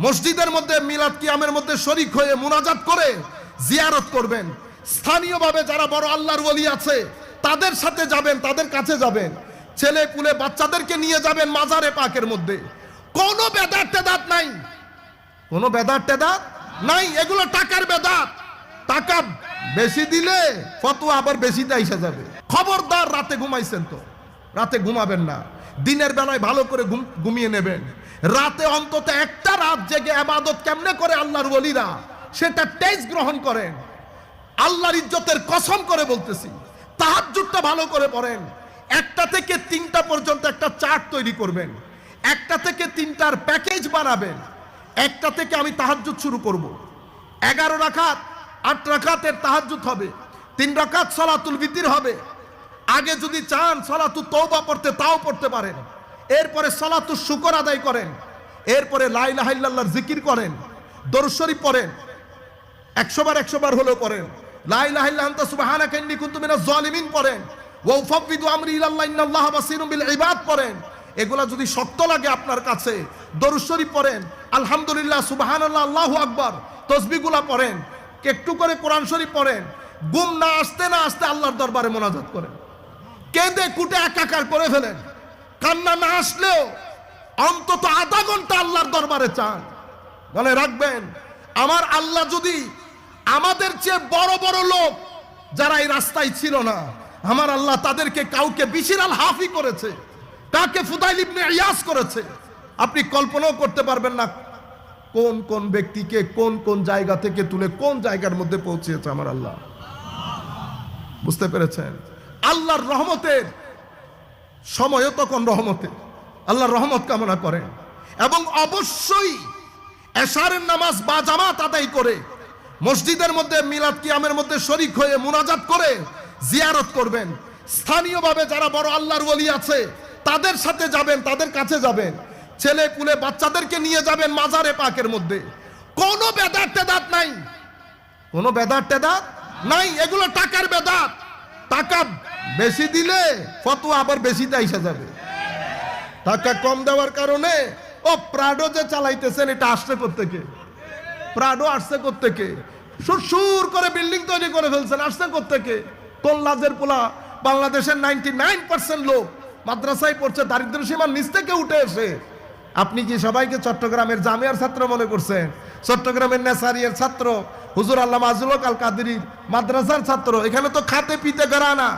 মসজিদের মধ্যে মিলাদ কিয়ামের মধ্যে শরীক হয়ে মুনাজাত করে জিয়ারত করবেন। স্থানীয়ভাবে যারা বড় আল্লাহর ওলি আছে তাদের সাথে যাবেন, তাদের কাছে যাবেন। ছেলে পুলে বাচ্চাদেরকে নিয়ে যাবেন মাজারে পাকের মধ্যে। কোনো বেদাত টেদাত নাই, কোনো বেদাত টেদাত নাই। এগুলো টাকার বেদাত। টাকা বেশি দিলে ফতোয়া আবার বেশিতে এসে যাবে। খবরদার, রাতে ঘুমাইছেন তো রাতে ঘুমাবেন না। দিনের বেলায় ভালো করে ঘুমিয়ে নেবেন। রাতে অন্তত একটা রাত জেগে ইবাদত কেমনে করে আল্লাহর ওলিরা সেটা টেস্ট গ্রহণ করেন। আল্লাহর ইজ্জতের কসম করে বলতেছি, তাহাজ্জুদটা ভালো করে পড়েন। 1টা থেকে 3টা পর্যন্ত একটা চার্ট তৈরি করবেন। 1টা থেকে 3টার প্যাকেজ বানাবেন। 1টা থেকে আমি তাহাজ্জুদ শুরু করব। 11 রাকাত 8 রাকাতের তাহাজ্জুদ হবে। 3 রাকাত সালাতুল বিতির হবে। আগে যদি চান সালাতুত তওবা পড়তে তাও পড়তে পারেন। এরপরে সালাতুশ শুকর আদায় করেন। এরপরে লা ইলাহা ইল্লাল্লাহর জিকির করেন, দরুদ শরীফ পড়েন। 100 বার 100 বার হলো পড়েন। লা ইলাহা ইল্লা আনতা সুবহানাকা ইন্নী কুনতু মিনাজ জালিমিন পড়েন। ওয়া উফাউযিদু আমরি ইলাল্লাহ ইন্নাল্লাহা বাসীরুম বিল ইবাদ পড়েন। এগুলা যদি শক্ত লাগে আপনার কাছে, দরুদ শরীফ পড়েন, আলহামদুলিল্লাহ, সুবহানাল্লাহ, আল্লাহু আকবার, তাসবিহগুলা পড়েন, একটু করে কোরআন শরীফ পড়েন। ঘুম না আসতে না আসতে আল্লাহর দরবারে মোনাজাত করেন। কেঁদে কুটে একাকার করে ফেলেন। কান্না না আসলেও অন্তত আধা ঘন্টা আল্লাহর দরবারে চান। বলে রাখবেন, আমার আল্লাহ যদি আমাদের চেয়ে বড় বড় লোক যারা এই রাস্তায় ছিল না, আমার আল্লাহ তাদেরকে কাউকে বিশির আল হাফি করেছে, কাকে ফুদাইল ইবনে ইয়াস করেছে। আপনি কল্পনাও করতে পারবেন না কোন কোন ব্যক্তিকে কোন কোন জায়গা থেকে তুলে কোন জায়গার মধ্যে পৌঁছেছে আমার আল্লাহ। বুঝতে পেরেছেন? আল্লাহর রহমতের সময়ও তখন রহমতে, আল্লাহর রহমত কামনা করেন। এবং অবশ্যই এশারের নামাজ বা জামাত আদায় করে মসজিদের মধ্যে মিলাদ কিয়ামের মধ্যে শরীক হয়ে মুনাজাত করে জিয়ারত করবেন। স্থানীয়ভাবে যারা বড় আল্লাহর ওলি আছে তাদের সাথে যাবেন, তাদের কাছে যাবেন। ছেলে পুলে বাচ্চাদেরকে নিয়ে যাবেন মাজারে পাকের মধ্যে। কোনো বেদাত টেদাত নাই, কোনো বেদাত টেদাত নাই। এগুলো টাকার বেদাত। টাকা বেশি দিলে ফতোয়া আবার বেশিতে এসে যাবে। টাকা কম দেওয়ার কারণে ও প্রাডো যে চালাইতেছেন এটা আসছে কোত্থেকে? প্রাডো আসছে কোত্থেকে? সুর করে বিল্ডিং তৈরি করে ফেলছেন, আসছে কোত্থেকে? কোন লাজের পোলা? বাংলাদেশের 99% লোক মাদ্রাসায় পড়ছে, দারিদ্র সীমার নিচ থেকে উঠে এসে। আপনি কি সবাইকে চট্টগ্রামের জামিয়ার ছাত্র মনে করছেন? চট্টগ্রামের নেসারিয়ার ছাত্র, হুজুর আল্লামা আজুল হক আল কাদেরীর মাদ্রাসার ছাত্র। এখানে তো খাতে পিতে করা না।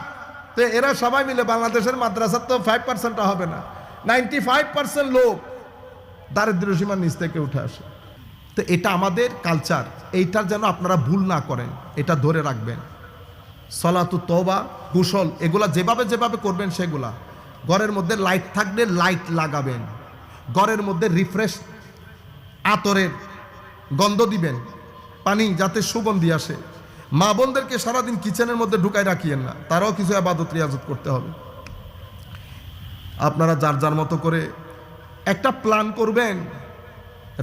তো এরা সবাই মিলে বাংলাদেশের মাদ্রাসার তো 5% হবে না, 95% লোক দারিদ্র সীমার নিচ থেকে উঠে আসে। তো এটা আমাদের কালচার, এইটার যেন আপনারা ভুল না করেন, এটা ধরে রাখবেন। সলাতু তওবা, কুশল, এগুলা যেভাবে যেভাবে করবেন সেগুলা। ঘরের মধ্যে লাইট থাকলে লাইট লাগাবেন। ঘরের মধ্যে রিফ্রেশ আতরের গন্ধ দিবেন, পানি যাতে সুগন্ধি আসে। মা বোনদেরকে সারাদিন কিচেনের মধ্যে ঢুকায় রাখিয়েন না, তারাও কিছু ইবাদত রিয়াজত করতে হবে। আপনারা যার যার মতো করে একটা প্ল্যান করবেন,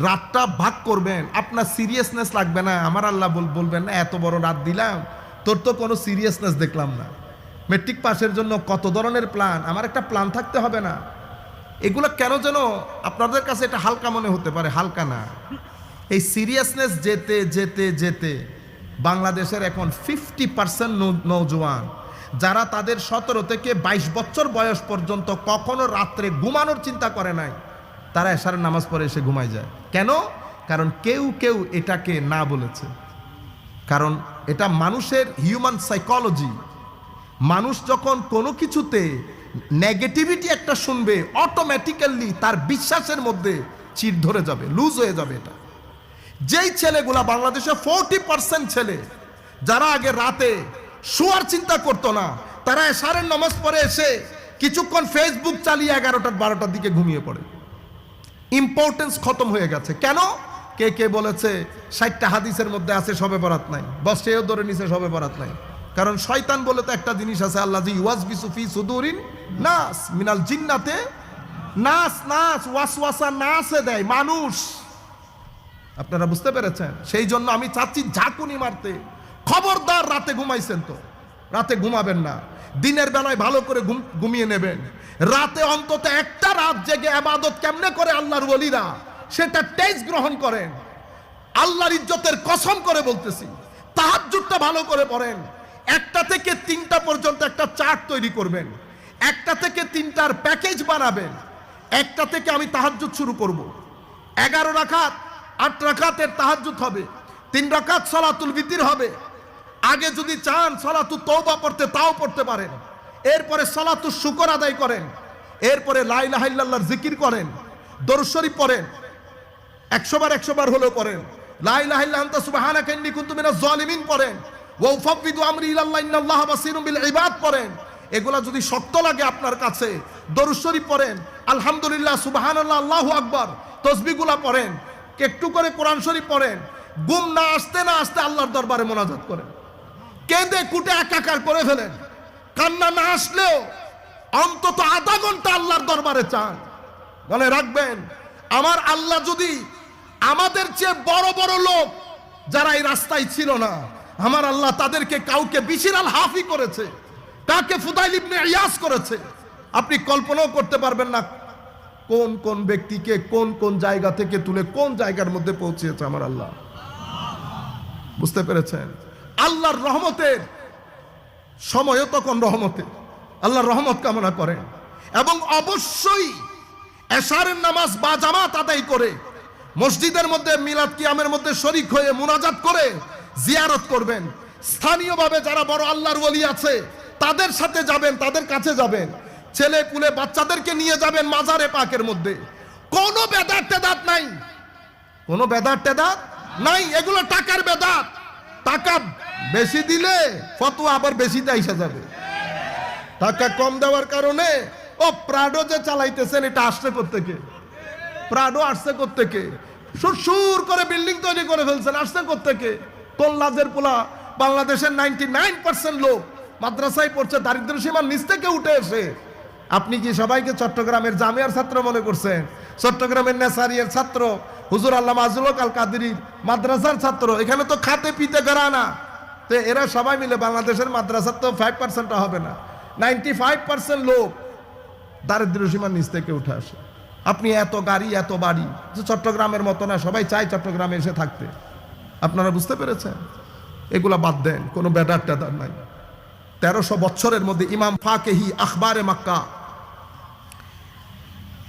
রাতটা ভাগ করবেন। আপনার সিরিয়াসনেস লাগবে না। আমার আল্লাহ বলবেন না এত বড় রাত দিলাম, তোর তো কোনো সিরিয়াসনেস দেখলাম না। মেট্রিক পাসের জন্য কত ধরনের প্ল্যান, আমার একটা প্ল্যান থাকতে হবে না? এগুলো কেন যেন আপনাদের কাছে এটা হালকা মনে হতে পারে, হালকা না। এই সিরিয়াসনেস যেতে যেতে যেতে বাংলাদেশের এখন 50% নৌজওয়ান যারা তাদের 17 থেকে 22 বছর বয়স পর্যন্ত কখনো রাত্রে ঘুমানোর চিন্তা করে নাই, তারা এশারের নামাজ পড়ে এসে ঘুমায় যায়। কেন? কারণ কেউ কেউ এটাকে না বলেছে। কারণ এটা মানুষের হিউম্যান সাইকোলজি। মানুষ যখন কোনো কিছুতে নেগেটিভিটি একটা শুনবে, অটোমেটিক্যালি তার বিশ্বাসের মধ্যে চির ধরে যাবে, লুজ হয়ে যাবে। এটা যেই ছেলেগুলা বাংলাদেশে 40% ছেলে যারা আগে রাতে শোয়ার চিন্তা করতো না, তারা এশারের নামাজ পড়ে এসে কিছুক্ষণ ফেসবুক চালিয়ে 11টা-12টার দিকে ঘুমিয়ে পড়ে। ইম্পর্টেন্স খতম হয়ে গেছে। কেন? কে কে বলেছে 60টা হাদিসের মধ্যে আছে শবে বরাত নাই, বস সেও ধরে নিছে শবে বরাত নাই। কারণ শয়তান বলে তো একটা জিনিস আছে, আল্লাহ জি ওয়াসবিসু ফি সুদুরিন নাস মিনাল জিন্নাতে নাস, নাস ওয়াসওয়াসা নাসে দেয় মানুষ। আপনারা বুঝতে পেরেছেন? সেই জন্য আমি চাচ্ছি ঝাঁকুনি মারতে। খবরদার, রাতে ঘুমাইছেন তো রাতে ঘুমাবেন না। দিনের বেলায় ভালো করে ঘুমিয়ে নেবেন। রাতে অন্তত একটা রাত জেগে ইবাদত কেমনে করে আল্লাহর ওলিরা সেটা টেস্ট গ্রহণ করেন। আল্লাহর ইজ্জতের কসম করে বলতেছি, তাহাজ্জুদটা ভালো করে পড়েন। 1টা থেকে 3টা পর্যন্ত একটা চার্ট তৈরি করবেন, 1টা থেকে 3টার প্যাকেজ বানাবেন। 1টা থেকে আমি তাহাজ্জুদ শুরু করব, 11 রাকাত 8 রাকাতের তাহাজ্জুদ হবে, 3 রাকাত সালাতুল বিতির হবে। আগে যদি চান সালাতুত তওবা পড়তে তাও পড়তে পারেন। এরপরে সালাতুশ শুকর আদায় করেন, এরপরে লা ইলাহা ইল্লাল্লাহর জিকির করেন, দরুদ শরীফ পড়েন, 100 বার 100 বার হলেও পড়েন। লা ইলাহা ইল্লা আনতা সুবহানাকা ইন্নী কুনতু মিনাজ জালিমিন পড়েন, ওয়া উফাউযিদু আমরি ইলাল্লাহ ইন্নাল্লাহা বাসীরুম বিল ইবাদ পড়েন। এগুলা যদি শক্ত লাগে আপনার কাছে, দরুদ শরীফ পড়েন, আলহামদুলিল্লাহ, সুবহানাল্লাহ, আল্লাহু আকবার, তাসবিহগুলা পড়েন, একটু করে কোরআন শরীফ পড়েন। ঘুম না আসতে আল্লাহর দরবারে মোনাজাত করেন, কেঁদে কুটে একাকার করে ফেলেন। কান্না না আসলেও অন্তত আধা ঘন্টা আল্লাহর দরবারে চান। মনে রাখবেন, আমার আল্লাহ যদি আমাদের চেয়ে বড় বড় লোক যারা এই রাস্তায় ছিল না, আমার আল্লাহ তাদেরকে কাউকে বিশির আল হাফি করেছে, কাকে ফুদাইল ইবনে ইয়াস করেছে। আপনি কল্পনাও করতে পারবেন না কোন কোন ব্যক্তিকে কোন কোন জায়গা থেকে তুলে কোন জায়গার মধ্যে পৌঁছেছে আমার আল্লাহ। বুঝতে পেরেছেন? আল্লাহর রহমতের সময়ও তখন রহমতে, আল্লাহর রহমত কামনা করেন। এবং অবশ্যই এশারের নামাজ বা জামাত আদায় করে মসজিদের মধ্যে মিলাদ কিয়ামের মধ্যে শরীক হয়ে মুনাজাত করে জিয়ারত করবেন। স্থানীয়ভাবে যারা বড় আল্লাহর ওলি আছে তাদের সাথে যাবেন, তাদের কাছে যাবেন। ছেলে পুলে বাচ্চাদেরকে নিয়ে যাবেন মাজারে পাকের মধ্যে। কোনো বেদাত টেদাত নাই, কোনো বেদাত টেদাত নাই। এগুলো টাকার বেদাত। টাকা বেশি দিলে ফতোয়া আবার বেশি দেয়া যাবে। টাকা কম দেওয়ার কারণে ও প্রাডো যে চালাইতেছেন এটা আসছে কোত্থেকে? প্রাডো আসছে কোত্থেকে? সুর করে বিল্ডিং তৈরি করে ফেলছেন, আসছে কোত্থেকে? কোন লাজের পোলা? বাংলাদেশের 99% লোক মাদ্রাসায় পড়ছে দারিদ্র সীমার নিচ থেকে উঠে এসে। আপনি কি সবাইকে চট্টগ্রামের জামিয়ার ছাত্র মনে করছেন? চট্টগ্রামের নেসারিয়ার ছাত্র, হুজুর আল্লামা মাজলুল হক আল কাদেরী মাদ্রাসার ছাত্র। এখানে তো খাতে পিতে করা না। তো এরা সবাই মিলে বাংলাদেশের মাদ্রাসার তো 5% হবে না, 95% লোক দারিদ্র সীমার নিচ থেকে উঠে আসে। আপনি এত গাড়ি এত বাড়ি, যে চট্টগ্রামের মতো না, সবাই চায় চট্টগ্রামে এসে থাকতে। আপনারা বুঝতে পেরেছেন? এগুলা বাদ দেন, কোনো বেদাত টেদাত নাই। 1300 বছরের মধ্যে ইমাম ফাকেহি আখবারে মক্কা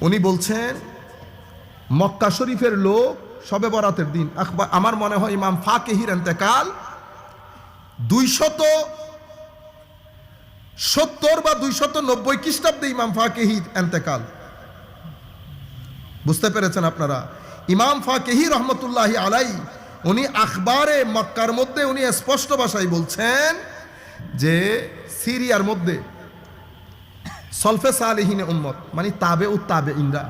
উনি বলছেন, মক্কা শরীফের লোক শবে বরাতের দিন, আমার মনে হয় ইমাম ফাকেহির ইন্তেকাল 270 বা 290 খ্রিস্টাব্দে ইমাম ফাকেহির ইন্তেকাল। বুঝতে পেরেছেন আপনারা? ইমাম ফাকেহি রহমতুল্লাহি আলাইহি উনি আখবারে মক্কার মধ্যে উনি স্পষ্ট ভাষায় বলছেন যে সিরিয়ার মধ্যে সলফে সালেহিন উম্মত মানে তাবে ও তাবে ইনরা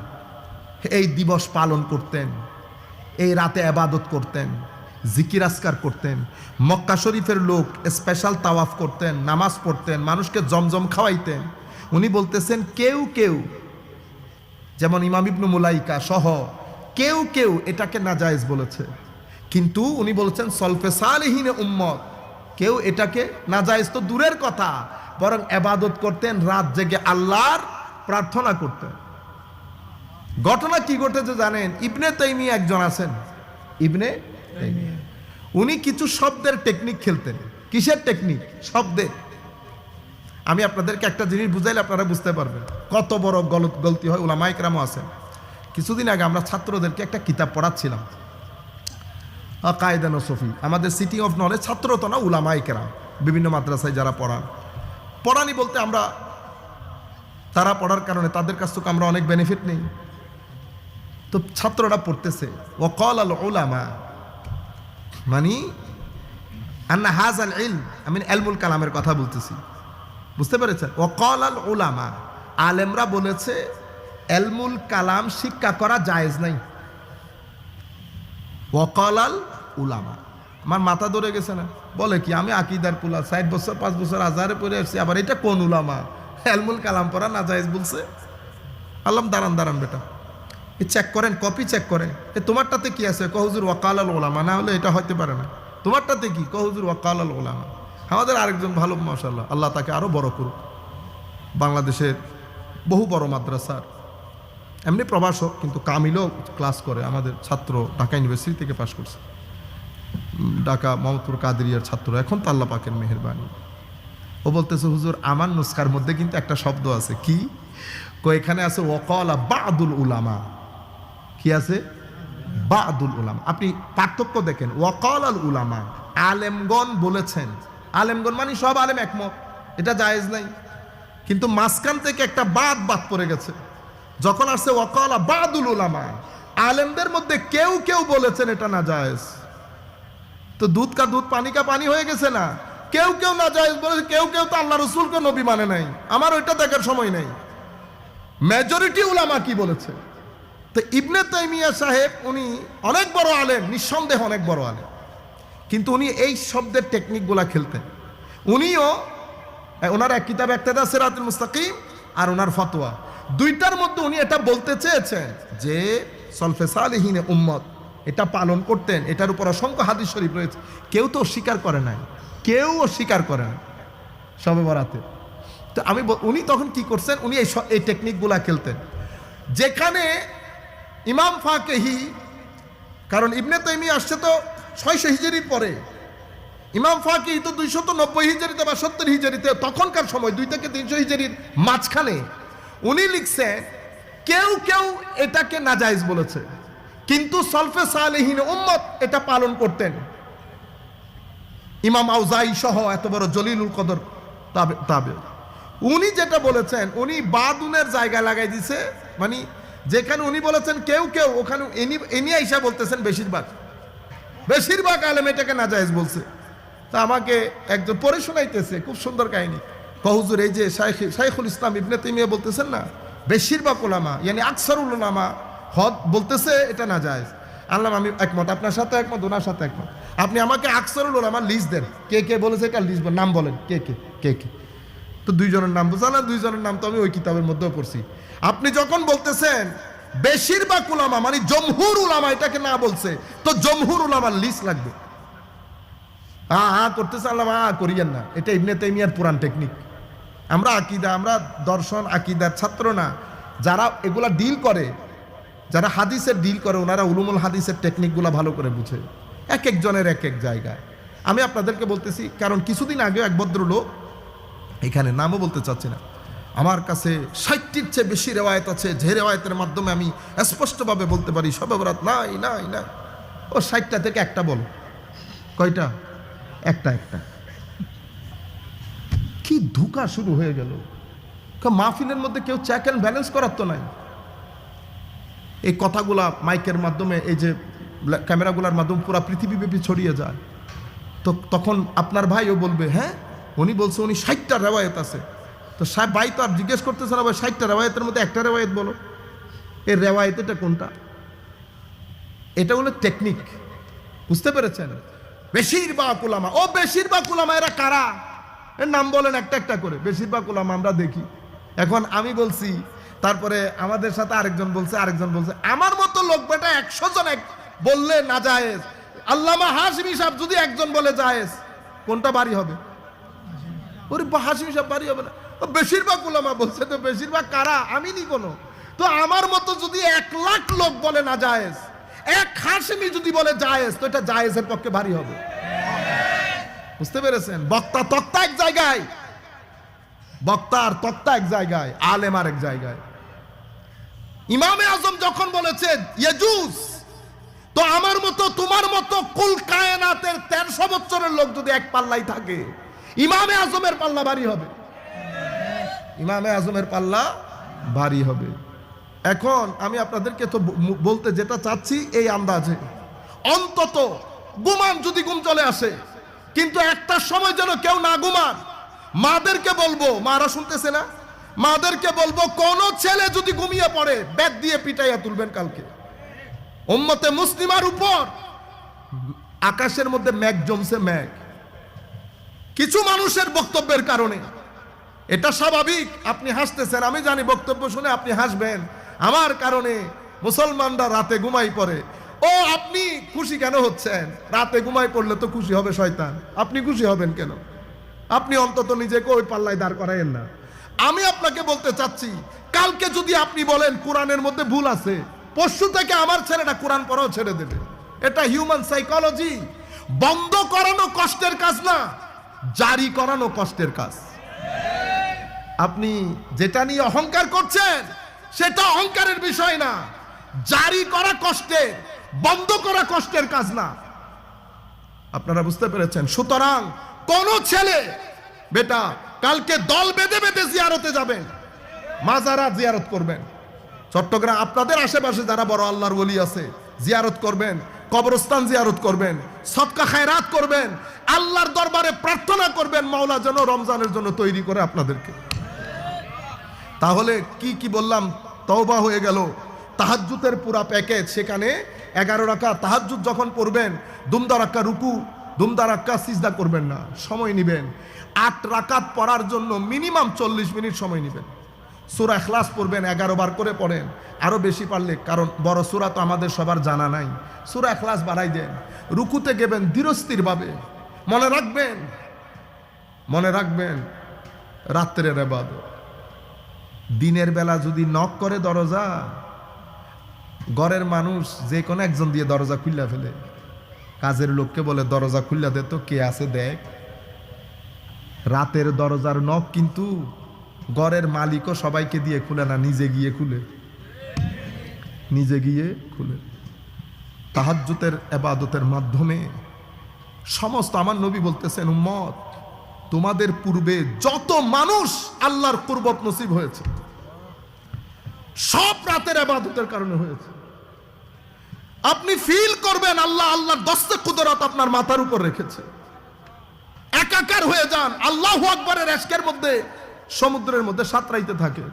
এই দিবস পালন করতেন, এই রাতে ইবাদত করতেন, জিকির আজকার করতেন। মক্কা শরীফের লোক স্পেশাল তাওয়াফ করতেন, নামাজ পড়তেন, মানুষকে জমজম খাওয়াইতেন। উনি বলতেছেন কেউ কেউ, যেমন ইমাম ইবনু মুলাইকা সহ কেউ কেউ এটাকে নাজায়েজ বলেছে, কিন্তু উনি বলছেন সলফে সালেহিন উম্মত কেউ এটাকে নাজায়েজ তো দূরের কথা, বরং ইবাদত করতেন, রাত জেগে আল্লাহর প্রার্থনা করতেন। ঘটনা কি ঘটেছে জানেন? ইবনে তাইমিয়া একজন আছেন, ইবনে তাইমিয়া, উনি কিছু শব্দের টেকনিক খেলতেন। কিসের টেকনিক? শব্দের। আমি আপনাদেরকে একটা জিনিস বুঝাইলে আপনারা বুঝতে পারবেন কত বড় গলতি হয়। উলামায়ে কেরামও আছেন। কিছুদিন আগে আমরা ছাত্রদেরকে একটা কিতাব পড়াচ্ছিলাম, কায়দা নসফি, আমাদের সিটি অফ নলেজ, ছাত্র তো না, উলামায়ে কেরাম বিভিন্ন মাদ্রাসায় যারা পড়ানি বলতে আমরা তারা পড়ার কারণে তাদের কাছ থেকে আমরা অনেক বেনিফিট নেই। তো ছাত্ররা পড়তেছে ওয়াকাল আল উলামা মানে আন্না হাযাল ইলম, আমি ইলমুল কালামের কথা বলতেছি, বুঝতে পেরেছেন? ওয়াকাল আল উলামা, আলেমরা বলেছে ইলমুল কালাম শিক্ষা করা জায়েজ নাই। ওয়াকাল আল উলামা, আমার মাথা ধরে গেছে না, বলে কি আমি আকীদার পুলা 60 বছর 5 বছর আজহারে পড়ে আসছি, আবার এটা কোন উলামা ইলমুল কালাম পড়া না জায়েজ বলছে? আল্লাম দাঁড়ান বেটা, চেক করেন, কপি চেক করেন, তোমারটাতে কি আছে? হুজুর ওয়াকাল আল উলামা, না হলে এটা হইতে পারে না। তোমারটাতে কি? হুজুর ওয়াকাল আল উলামা। আমাদের আরেকজন ভালো, মাশাআল্লাহ, আল্লাহ তাকে আরো বড় করুক, বাংলাদেশের বহু বড় মাদ্রাসার এমনি প্রভাষক, কিন্তু কামিলও ক্লাস করে, আমাদের ছাত্র, ঢাকা ইউনিভার্সিটি থেকে পাশ করছে, ঢাকা মোহাম্মদপুর কাদেরিয়ার ছাত্র, এখন তো আল্লাহ পাকের মেহেরবানি। ও বলতেছে হুজুর আমার নুসখার মধ্যে কিন্তু একটা শব্দ আছে, কি এখানে আছে ওয়াকালা বাদুল উলামা। কি আছে? বাদুল উলামা। আপনি পার্থক্য দেখেন, ওয়াকালাল উলামা আলেমগণ বলেছেন, আলেমগণ মানে সব আলেম একমত, এটা জায়েজ নাই, কিন্তু মাঝখান থেকে একটা বাদ পড়ে গেছে। যখন আসছে ওয়াকালা বাদুল উলামা, আলেমদের মধ্যে কেউ কেউ বলেছেন এটা না জায়েজ, তো দুধ কা দুধ পানি কা পানি হয়ে গেছে না? কেউ কেউ না জায়েজ বলেছে, কেউ কেউ তো আল্লাহ রসুলকে নবী মানে নাই, আমার ওইটা দেখার সময় নেই, মেজরিটি উলামা কি বলেছে। তো ইবনে তাইমিয়া সাহেব উনি অনেক বড় আলেম, নিঃসন্দেহে অনেক বড় আলেম, কিন্তু উনি এই শব্দের টেকনিকগুলা খেলতেন। উনিও ওনার এক কিতাব ইক্তেদা সিরাতুল মুস্তাকিম আর ওনার ফতোয়া, দুইটার মধ্যে উনি এটা বলতে চেয়েছেন যে সলফে সালেহিনে উম্মত এটা পালন করতেন, এটার উপর অসংখ্য হাদিস শরীফ রয়েছে, কেউ তো অস্বীকার করে নাই, কেউ অস্বীকার করে না শবে বরাতে। তো উনি তখন কি করছেন, উনি এই টেকনিকগুলা খেলতেন, যেখানে ইমাম ফাকেহি, কারণ ইবনে তাইমিয়া আসছে তো 600 হিজরির পরে, ইমাম ফাকেহি তো 290 হিজরিতে বা 70 হিজরিতে, তখনকার সময় 2 থেকে 300 হিজরির মাঝখানে উনি লিখছেন কেউ কেউ এটাকে নাজায়েজ বলেছে, কিন্তু সলফে সালেহিন উম্মত এটা পালন করতেন। ইমাম আউজাই সহ এত বড় জলিলুল কদর তাবে উনি যেটা বলেছেন, উনি বাদুনের জায়গা লাগাই দিছে, মানে যেখানে উনি বলেছেন কেউ কেউ, ওখানে ইনি আইসা বলতেছেন বেশিরভাগ আলেম এটাকে নাজায়েজ বলছে। তা আমাকে একজন পড়ে শোনাইতেছে, খুব সুন্দর কাহিনী, হুজুর এই যে শাইখুল ইসলাম ইবনে তাইমিয়া বলতেছেন না, বেশিরভাগ উলামা ইয়ানি আকসারুল উলামা বলতেছে এটা নাজায়েজ। আল্লাহ আমি একমত, আপনার সাথে একমত, ওনার সাথে একমত, আপনি আমাকে আকসারুল উলামা লিস্ট দেন, কে কে বলেছে এটা লিস্ট, নাম বলেন, কে কে। তো 2 জনের নাম বুঝা না, 2 জনের নাম তো আমি ওই কিতাবের মধ্যেও পড়ছি। আপনি যখন বলতেছেন বেশিরভাগ উলামা মানে জমহুর উলামা এটাকে না বলছে, তো জমহুর উলামার লিস্ট লাগবে। করতেছে আল্লাহ, করিয়েন না, এটা ইবনে তাইমিয়ার পুরান টেকনিক। আমরা দর্শন আকিদার ছাত্র না, যারা এগুলা ডিল করে, যারা হাদিসের ডিল করে, ওনারা উলুমুল হাদিসের টেকনিকগুলা ভালো করে বুঝে, এক একজনের এক এক জায়গায়। আমি আপনাদেরকে বলতেছি, কারণ কিছুদিন আগে এক ভদ্রলোক, এখানে নামও বলতে চাচ্ছি না, আমার কাছে 60টির চেয়ে বেশি রেওয়ায়েত আছে, যে রেওয়ায়েতের মাধ্যমে আমি স্পষ্টভাবে বলতে পারি শবে বরাত নাই। ও 60টা থেকে একটা বল, কয়টা? একটা। কি ধোঁকা শুরু হয়ে গেল, মাহফিলের মধ্যে কেউ চেক অ্যান্ড ব্যালেন্স করার তো নাই। এই কথাগুলা মাইকের মাধ্যমে, এই যে ক্যামেরাগুলার মাধ্যমে পুরো পৃথিবীব্যাপী ছড়িয়ে যায়, তো তখন আপনার ভাইও বলবে, হ্যাঁ উনি বলছে উনি 60টা রেওয়ায়েত আছে। তো ভাই তো আর জিজ্ঞেস করতেছে না, ভাই 60টা রেওয়ায়েতের মধ্যে একটা রেওয়ায়েত বলো, এই রেওয়ায়েত এটা কোনটা? এটা হলো টেকনিক, বুঝতে পেরেছেন? বেশিরভাগ উলামা এরা কারা? এর নাম বলেন একটা একটা করে। বেশিরভাগ উলামা আমরা দেখি, এখন আমি বলছি, তারপরে আমাদের সাথে আরেকজন বলছে, আমার মতো লোক বেটা 100 জন বললে না জায়েজ, আল্লামা হাশিমি সাহেব যদি একজন বলে জায়েজ, কোনটা বাড়ি হবে? ওরে হাশিমি সাহেব বাড়ি হবে না, বেশিরভাগ উলামা বলছে, তো বেশিরভাগ কারা? আমি নি কোনো। তো আমার মতো যদি 1 লাখ লোক বলে না জায়েজ, এক হাশিমি যদি বলে জায়েজ, তো এটা জায়েজের পক্ষে ভারী হবে। বুঝতে পেরেছেন? বক্তা তক্তা এক জায়গায়, আলেম আর এক জায়গায়। ইমামে আজম যখন বলেছেন ইয়াজুজ, তো আমার মতো তোমার মতো কুল কায়নাতের 1300 বছরের লোক যদি এক পাল্লাই থাকে, ইমামে আজমের পাল্লা ভারী হবে। এখন আমি আপনাদেরকে তো বলতে যেটা চাচ্ছি, এই আন্দাজে অন্তত গুমান যদি ঘুম চলে আসে, কিন্তু একটা সময় যেন কেউ না ঘুমান। মাদেরকে বলবো, মারা শুনতেছে না, মাদেরকে বলবো কোন ছেলে যদি ঘুমিয়ে পড়ে ব্যাট দিয়ে পিটাইয়া তুলবেন কালকে। উম্মতে মুসলিমার উপর আকাশের মধ্যে মেঘ জমছে, মেঘ কিছু মানুষের বক্তব্যের কারণে। এটা স্বাভাবিক, আপনি হাসতেছেন, আমি জানি বক্তব্য শুনে আপনি হাসবেন, আমার কারণে মুসলমানরা রাতে ঘুমাই পড়ে। ও আপনি খুশি কেন হচ্ছেন? রাতে ঘুমাই পড়লে তো খুশি হবে শয়তান, আপনি খুশি হবেন কেন? আপনি অন্তত নিজেকে ওই পাল্লায় দাঁড় করাইয়েন না। আমি আপনাকে বলতে চাচ্ছি, কালকে যদি আপনি বলেন কোরআনের মধ্যে ভুল আছে, পরশু থেকে আমার ছেলেটা কোরআন পড়াও ছেড়ে দেবে। এটা হিউম্যান সাইকোলজি। বন্ধ করানো কষ্টের কাজ না, জারি করানো কষ্টের কাজ। আপনি যেটা নিয়ে অহংকার করছেন সেটা অহংকারের বিষয় না, জারি করা কষ্টের, বন্ধ করা কষ্টের কাজ না। আপনারা বুঝতে পেরেছেন? সুতরাং কোন ছেলে বেটা কালকে দল বেঁধে বেঁধে জিয়ারতে যাবেন, মাজারা জিয়ারত করবেন। চট্টগ্রাম আপনাদের আশেপাশে যারা বড় আল্লাহর ওলি আছে জিয়ারত করবেন, কবরস্থান জিয়ারত করবেন, সদকা খায়রাত করবেন, আল্লাহর দরবারে প্রার্থনা করবেন মাওলা যেন রমজানের জন্য তৈরি করে আপনাদেরকে। তাহলে কি কি বললাম, তওবা হয়ে গেল। তাহাজ্জুদের পুরা প্যাকেজ, সেখানে 11 রাকাত তাহাজ্জুদ যখন পড়বেন, দুমদা রাক্কা রুকু, দুমদা রাক্কা সিজদা করবেন না, সময় নেবেন। 8 রাকাত পড়ার জন্য মিনিমাম 40 মিনিট সময় নেবেন। সূরা ইখলাস পড়বেন, 11 বার করে পড়েন, আরো বেশি পারলে, কারণ বড় সূরা তো আমাদের সবার জানা নাই। সূরা ইখলাস বাড়াই দেন, রুকুতে গেবেন ধীরস্থির ভাবে। মনে রাখবেন রাত্রের ইবাদত। দিনের বেলা যদি নক করে দরজা, ঘরের মানুষ যে কোনো একজন দিয়ে দরজা খুললা ফেলে, কাজের লোককে বলে দরজা খুললা দে তো, কে আছে দেখ। রাতের দরজার নক কিন্তু ঘরের মালিকও সবাইকে দিয়ে খুলে না, নিজে গিয়ে খুলে। তাহাজ্জুদের ইবাদতের মাধ্যমে সমস্ত, আমার নবী বলতেছেন, উম্মত তোমাদের পূর্বে যত মানুষ আল্লাহর কুরবত নসিব হয়েছে সব রাতের ইবাদতের কারণে হয়েছে। আপনি ফিল করবেন আল্লাহর দস্তে কুদরত আপনার মাথার উপর রেখেছে। একাকার হয়ে যান, আল্লাহু আকবারের ইশকের মধ্যে সমুদ্রের মধ্যে সাঁতরাইতে থাকে।